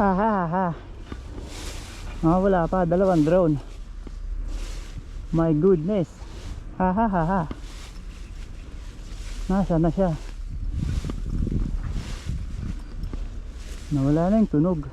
Ha ha ha. Wala pa, dalawang drone. My goodness. Ha ha ha ha. Nasaan na siya? Nawala na yung tunog.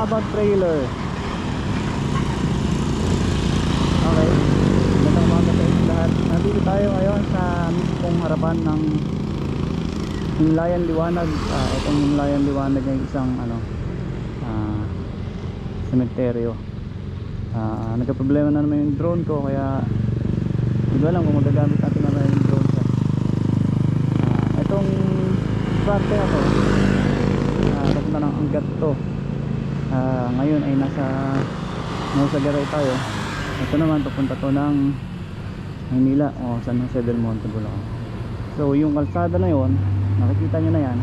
Habang trailer. Okay. Magandang umaga sa inyo lahat. Nandito tayo ngayon sa mismong harapan ng Himlayan Liwanag. Itong Himlayan Liwanag ay isang sementeryo. Nagka-problema na naman yung drone ko, kaya hindi ko alam kung magagamit natin na yung drone siya. Itong parte na to, papunta ng Angat to. Ngayon ay nasa Garay tayo. Ito naman papunta to ng Maynila o San Jose del Monte, Bulacan. So yung kalsada na yon, nakikita nyo na yan,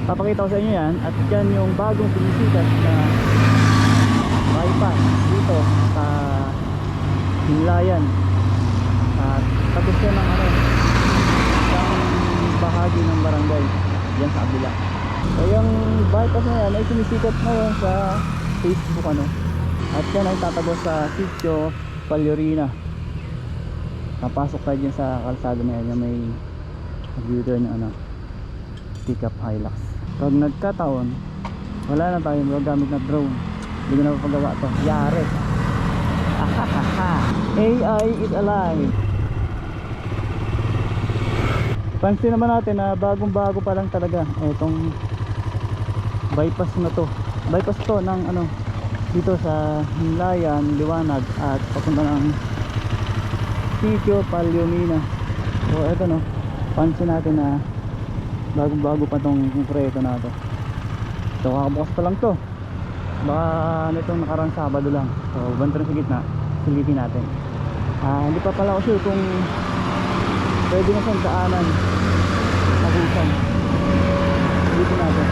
papakita ko sa inyo yan. At dyan yung bagong pinisikat na bypass dito sa Himlayan. Tapos yan ng isang bahagi ng barangay dyan sa kabila. So yung bypass na yan ay sumisikat ngayon sa Facebook at yan ay tatagos sa Sitio Palyurina. Napasok tayo dyan sa kalsada na yan, yung may computer na pick-up Hilux. Pag nagkataon wala na tayo magagamit na drone, hindi ko na mapagawa to, yari. AI is alive. Pansin naman natin na bagong bago pa lang talaga itong bypass na to. Bypass to ng dito sa Himlayan Liwanag at papunta ng Sitio Palyurina. So eto pansin natin na bagong bago pa tong konkreto na to. So kakabukas pa lang to, baka nitong nakarang Sabado lang. So bantay sa gitna, silipin natin. Hindi pa pala ako sure kung pwede na siyang daanan mabusan. Silipin natin.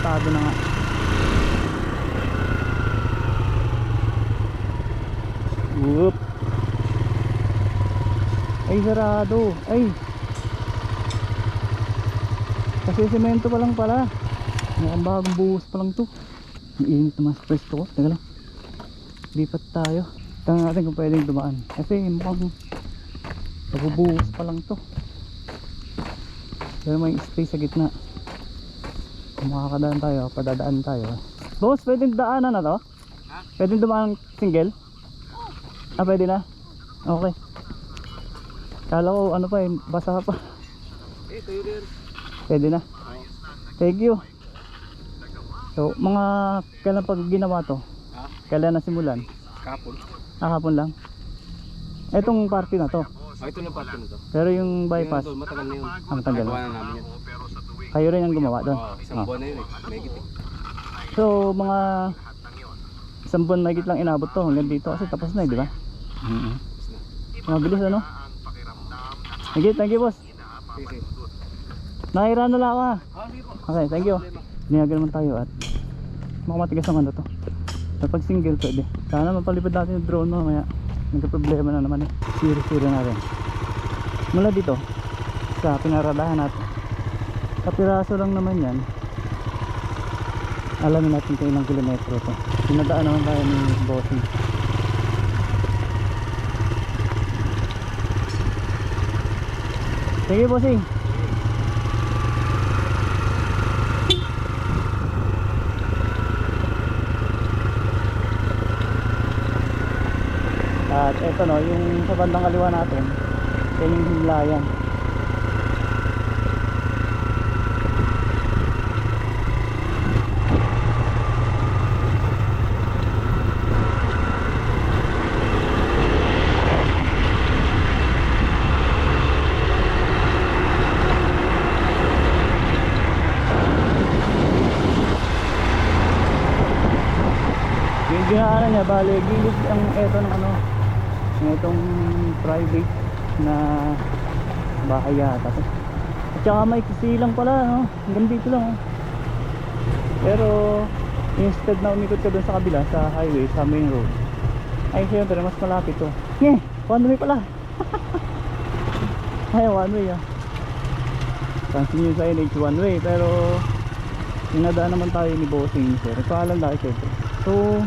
Tado na nga. Whoop. Ay sarado. Ay, kasi semento pa lang pala. Mukhang bagong buhos pa lang to. Ang init naman sa pwesto ko. Teka lang, lipat tayo. Tingnan natin kung pwedeng dumaan, kasi mukhang nabubuhos pa lang to. Pero may space sa gitna. Makakadaan tayo, padadaan tayo. Boss, pwedeng daanan na to? Pwedeng dumaan single? Pwede na? Okay. Kala ko pa basa pa. Pwede na? Thank you. So mga kailan pag ginawa to? Kailan nasimulan? Kapon. Kapon lang? Etong party na to? Ito na party na to. Pero yung bypass? Matagal na yun. Matagal na namin yan. Kayo rin ang gumawa doon? Isang buwan na yun Megit So mga isang buwan mahigit lang inabot to hanggang dito kasi tapos na di ba? Mabilis Thank you boss. Nahira na lang ako Okay, thank you. Niyagan naman tayo at makamatigas naman to. Kapag single pwede. Sana mapalipad natin yung drone mamaya. Nagka-problema na naman Siri-siri natin. Mula dito sa pinaradahan natin, kapiraso lang naman yan. Alamin natin kung ilang kilometro to. Pinadaan naman tayo ni bossing. Sige bossing. At eto no, yung sa bandang kaliwa natin, yan yung Himlayan. Yung dinaanan niya, bale, gilid ang eto ng ano, yung etong private na bahay yata to. At saka may kisilang pala, no? Hanggang dito lang, oh. Pero instead na umikot ka dun sa kabila, sa highway, sa main road, ay syempre mas malapit to. One way pala. Ay, one way ah. Pansin nyo sa NH one way, pero inadaan naman tayo ni bossing sir. Paalam laki syempre. So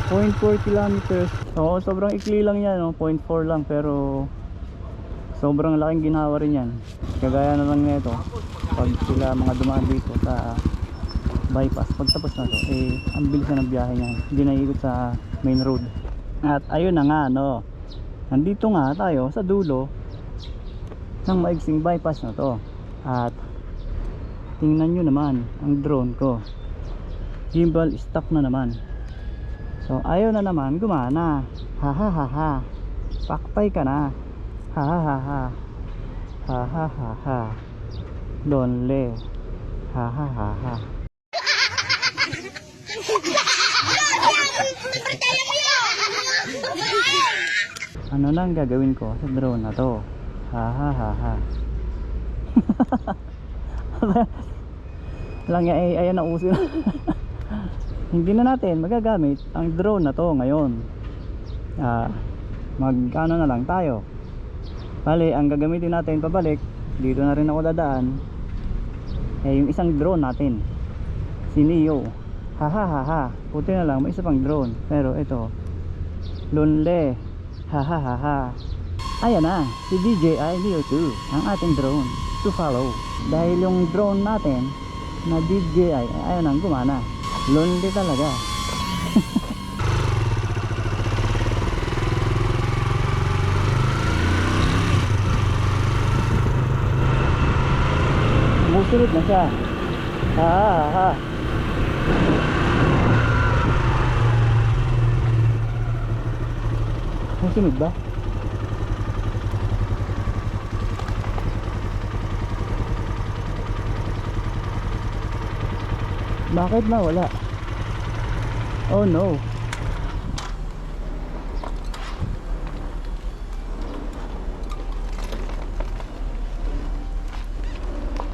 0.4 kilometers. So sobrang ikli lang yan, no? 0.4 lang, pero sobrang laking ginawa rin yan. Kagaya na lang nito, pag sila mga dumaan dito sa bypass, pag tapos na to, eh ang bilis na ng biyahe niyan, hindi na ikot sa main road. At ayun na nga, no, nandito nga tayo sa dulo ng maigsing bypass na to. At tingnan nyo naman ang drone ko, gimbal stuck na naman. So ayaw na naman gumana. Ha ha ha ha. Paktay ka na. Ha ha ha ha. Ha ha ha ha. Lonely. Ha ha ha ha. Ano nang gagawin ko sa drone na to? Ha ha ha ha. Lang ya ayan na uso. Hindi na natin magagamit ang drone na to ngayon. Mag-ano na lang tayo. Bali, ang gagamitin natin pabalik, dito na rin ako dadaan, eh yung isang drone natin, si Neo. Ha ha ha ha. Puti na lang, may isa pang drone. Pero ito, Lonely. Ha ha ha ha. Ayan na, si DJI Neo 2, ang ating drone to follow. Dahil yung drone natin na DJI, ayun ang gumana. Lonely talaga. Musunod na siya. Ha ha ha. Musunod ba? Bakit na wala? Oh no.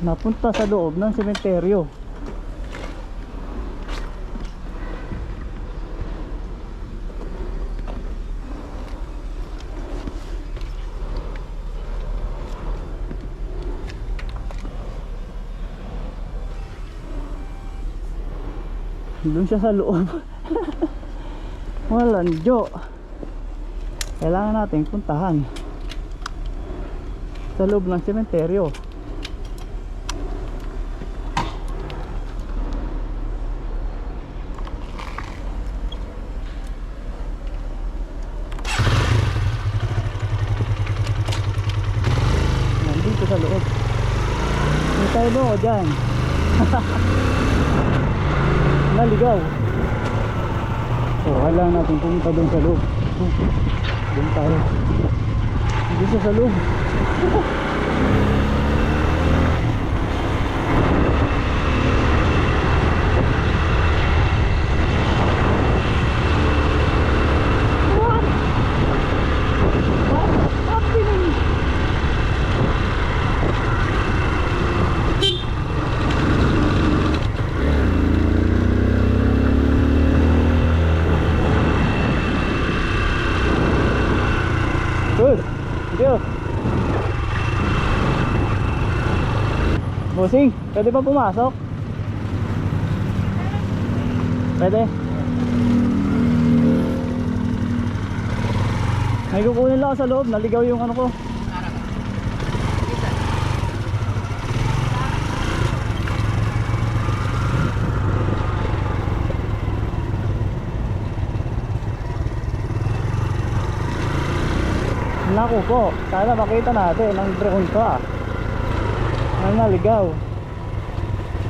Napunta sa loob ng sementeryo. Doon siya sa loob. Walang jo. Kailangan natin puntahan sa loob ng sementeryo. Nandito sa loob. Hintay mo ako dyan. Naligaw. So kailangan natin pumunta doon sa loob. Doon tayo. Doon siya sa loob. What? What's happening? Good. Go. Bossing, pwede ba pumasok? Pwede. May kukunin lang ako sa loob, naligaw yung ano ko. Naku po, sana makita natin ang drone ko ah. Ang naligaw.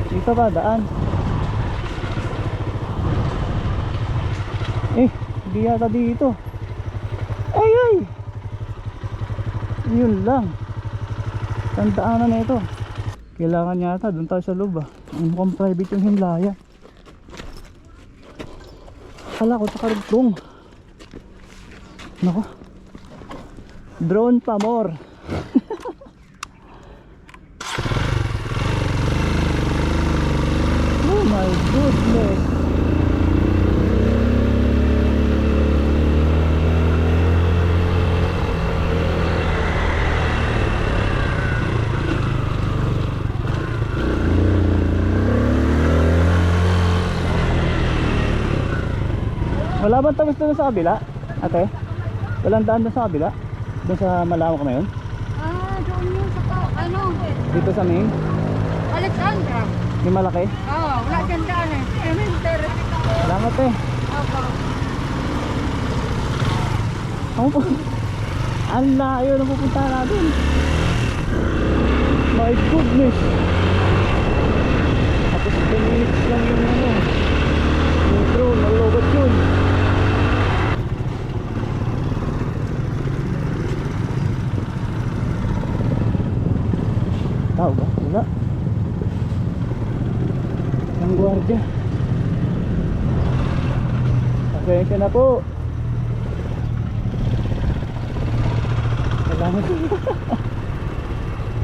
Dito ba daan? Hindi yata dito. Ay! Yun lang. Tandaanan na ito. Kailangan yata doon tayo sa loob ah. Mukhang private yung himlaya. Kala ko sa karugtong. Nako. Drone pa more. Oh my goodness. Wala bang tamis doon sa kabila? Ate? Walang daan doon sa kabila? Doon sa malawak na yun? Doon yun sa ano? Dito sa main? Alexandra. Yung malaki? Oo, wala dyan daan eh. Cemetery. Salamat eh. Opo. Ako po. Ang layo na pupunta natin. My goodness. Tapos 10 minutes lang yung ano. Yung drone, malugot yun. Tao ba? Wala. Ang gwardiya. Pasensya na po. Salamat.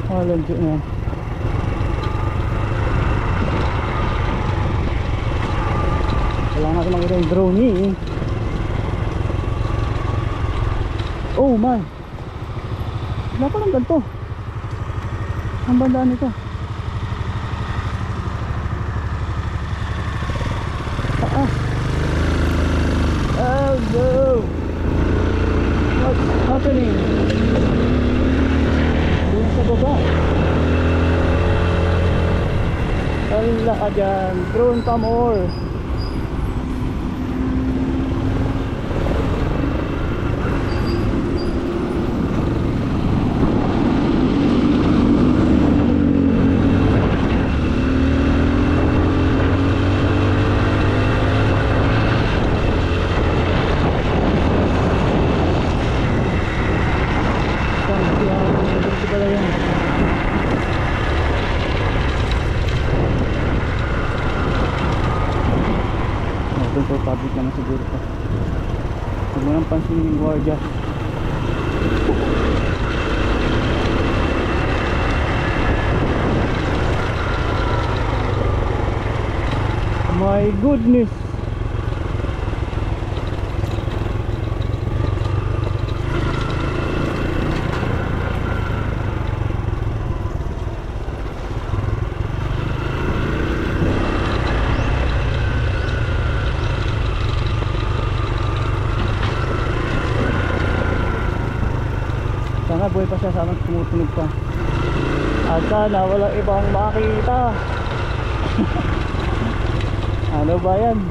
Walang dyan yan. Kailangan natin makita yung drone eh. Oh my. Wala pa lang ganito. Ang bandaan nito. Taas. Oh no. What's happening? Doon sa baba. Wala ka dyan. Drone pa more. Public naman siguro ito. Huwag mo nang pansinin yung gwardiya. My goodness. Sana buhay pa siya, sana tumutunog pa. At sana walang ibang makita. Ano ba yan?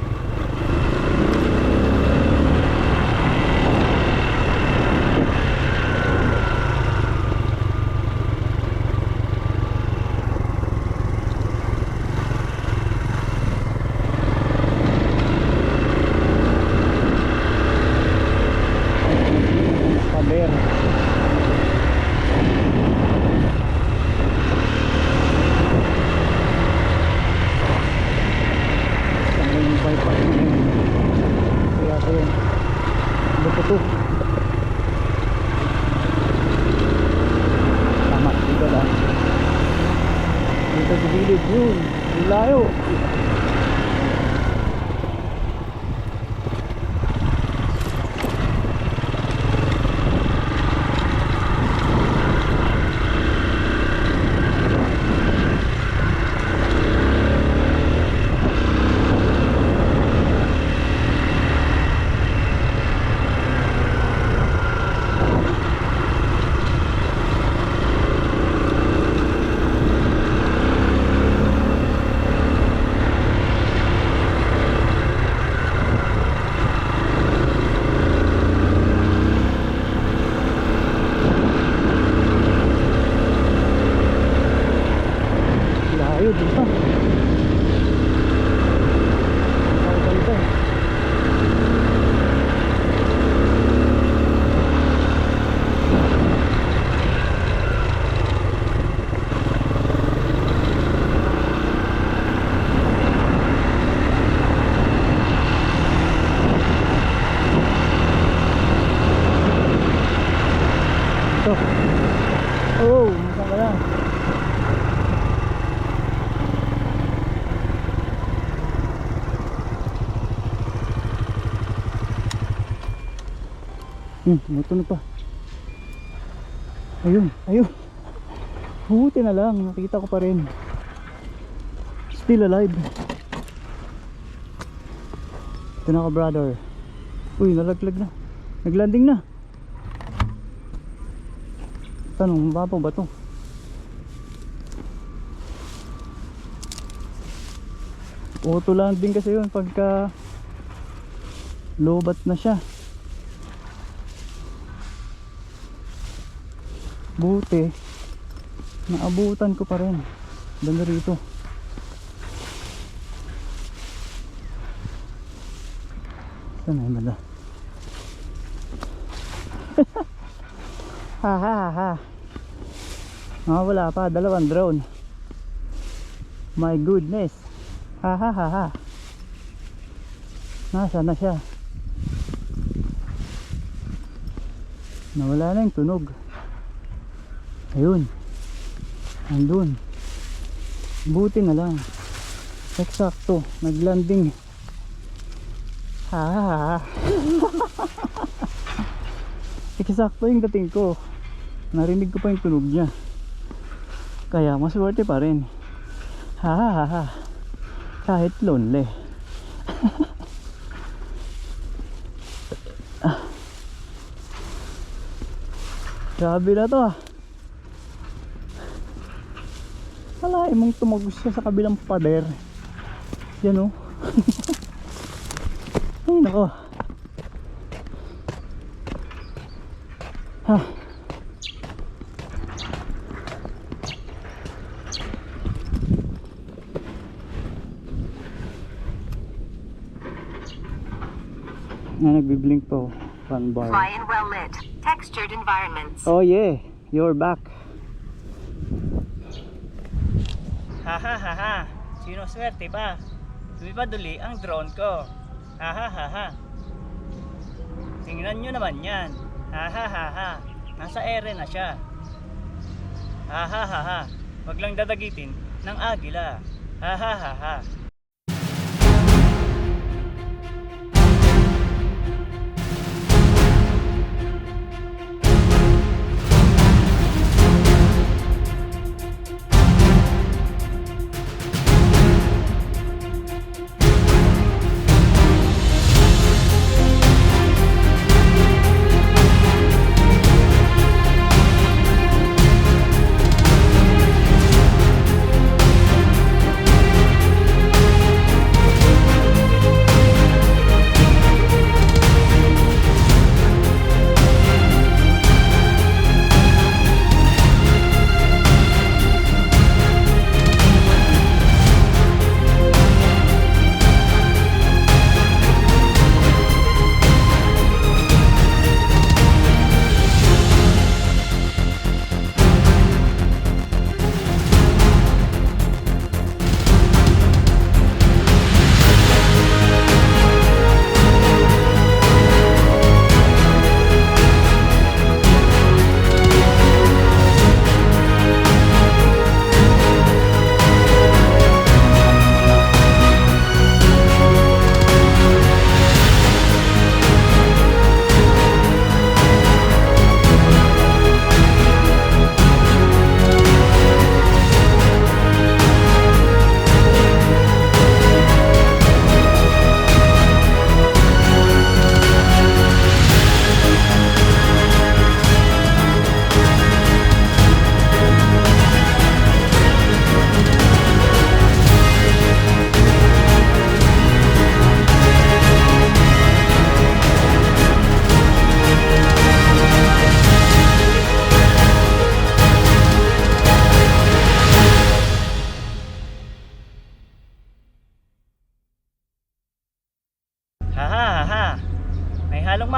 Paber. Tama, dito lang. Dito sa gilid yun. Ang layo. tayo dun pa. Dito. Ito. Oh, masa ka lang. Tumutunog pa. Ayun, ayun. Buti na lang, nakita ko pa rin. Still alive. Ito na ka, brother. Uy, nalaglag na. Naglanding na. Tanong, mababaw ba to? Auto landing kasi yun pagka lobat na siya. Buti naabutan ko pa rin. Banda rito. Saan na yung banda? Ha ha ha. Wala pa, dalawang drone. My goodness. Ha ha ha ha. Nasaan na siya? Nawala na yung tunog. Ayun. Andun. Buti na lang. Eksakto, naglanding. Ha ha ha. Eksakto yung dating ko. Narinig ko pa yung tunog niya. Kaya maswerte pa rin. Ha ha ha ha. Kahit lonely. Grabe na to ah. Kalahin mong tumagos siya sa kabilang pader. Yan o. Ay nako. Ha. Nagbiblink po. One bar. Fly in well lit, textured environments. Oh yeah, you're back. Ha ha ha ha. Sino swerte pa? Lumipaduli ang drone ko. Ha ha ha ha. Tingnan nyo naman yan. Ha ha ha ha. Nasa ere na siya. Ha ha ha ha. Wag lang dadagitin ng agila. Ha ha ha ha.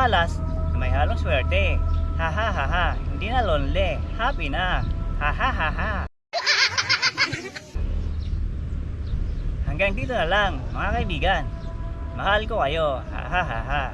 malas na may halong swerte. Ha ha ha ha. Hindi na lonely. Happy na. Ha ha ha ha. Hanggang dito na lang mga kaibigan. Mahal ko kayo. Ha ha ha ha.